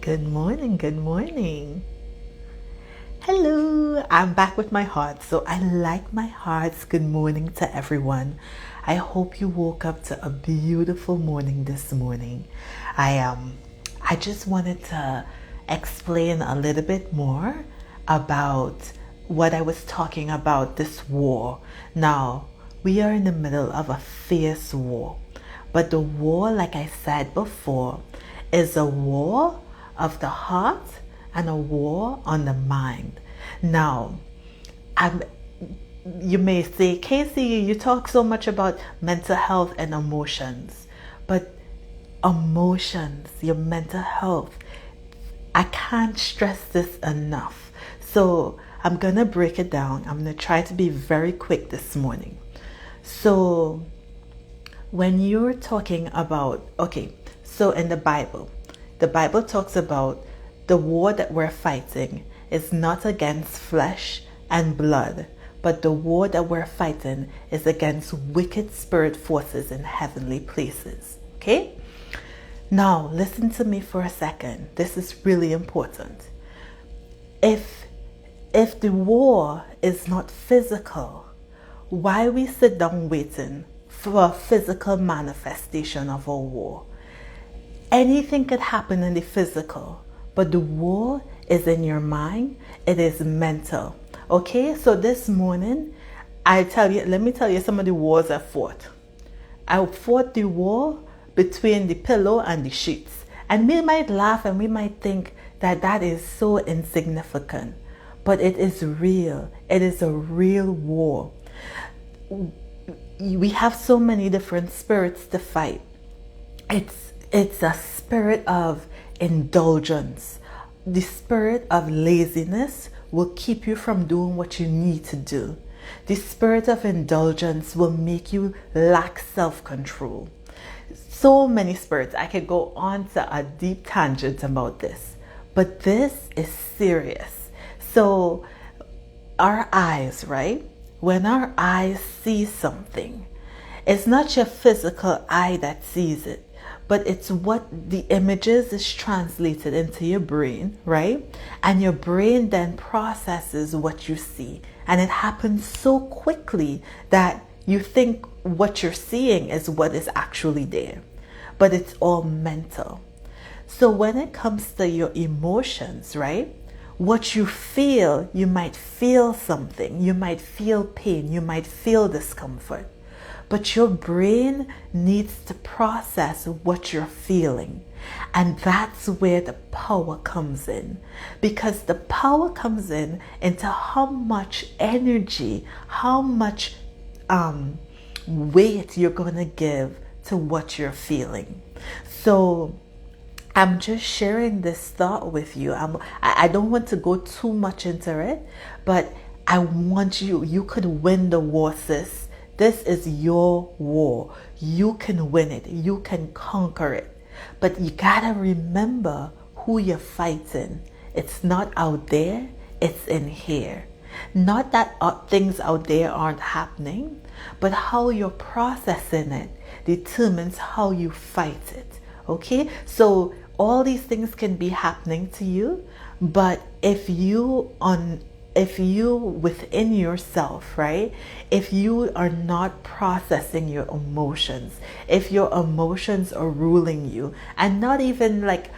Good morning, good morning. Hello, I'm back with my heart. So I like my hearts. Good morning to everyone. I hope you woke up to a beautiful morning this morning. I just wanted to explain a little bit more about what I was talking about, this war. Now, we are in the middle of a fierce war. But the war, like I said before, is a war of the heart and a war on the mind. Now, you may say, Casey, you talk so much about mental health and emotions, but emotions, your mental health, I can't stress this enough. So I'm going to break it down. I'm going to try to be very quick this morning. So when you're talking about, so in the Bible talks about the war that we're fighting is not against flesh and blood, but the war that we're fighting is against wicked spirit forces in heavenly places. Okay? Now, listen to me for a second. This is really important. If the war is not physical, why we sit down waiting for a physical manifestation of a war? Anything could happen in the physical, but the war is in your mind. It is mental. Okay, so this morning, let me tell you some of the wars I fought. I fought the war between the pillow and the sheets. And we might laugh and we might think that that is so insignificant, but it is real. It is a real war. We have so many different spirits to fight. It's a spirit of indulgence. The spirit of laziness will keep you from doing what you need to do. The spirit of indulgence will make you lack self-control. So many spirits. I could go on to a deep tangent about this, but this is serious. So our eyes, right? When our eyes see something, it's not your physical eye that sees it, but it's what the images is translated into your brain, right? And your brain then processes what you see. And it happens so quickly that you think what you're seeing is what is actually there. But it's all mental. So when it comes to your emotions, right? What you feel, you might feel something. You might feel pain. You might feel discomfort. But your brain needs to process what you're feeling. And that's where the power comes in. Because the power comes into how much energy, how much weight you're going to give to what you're feeling. So I'm just sharing this thought with you. I don't want to go too much into it, but I want you could win the war, sis. This is your war. You can win it. You can conquer it. But you gotta remember who you're fighting. It's not out there. It's in here. Not that things out there aren't happening, but how you're processing it determines how you fight it. Okay? So all these things can be happening to you, but if you within yourself, right? If you are not processing your emotions, if your emotions are ruling you, and not even like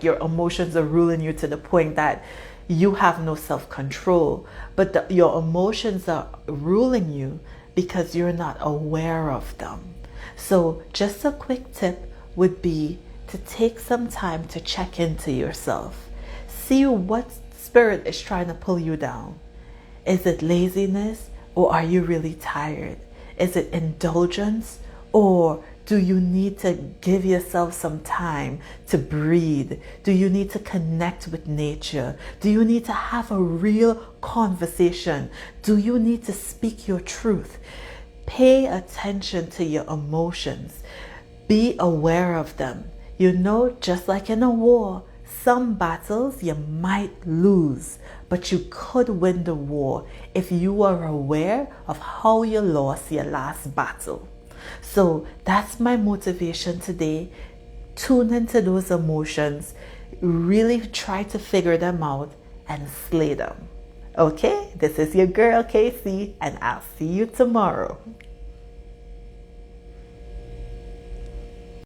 your emotions are ruling you to the point that you have no self-control, but your emotions are ruling you because you're not aware of them. So just a quick tip would be to take some time to check into yourself. See what spirit is trying to pull you down. Is it laziness, or are you really tired? Is it indulgence, or do you need to give yourself some time to breathe? Do you need to connect with nature? Do you need to have a real conversation? Do you need to speak your truth? Pay attention to your emotions. Be aware of them. You know, just like in a war, some battles you might lose, but you could win the war if you are aware of how you lost your last battle. So that's my motivation today. Tune into those emotions, really try to figure them out and slay them. Okay, this is your girl Casey, and I'll see you tomorrow.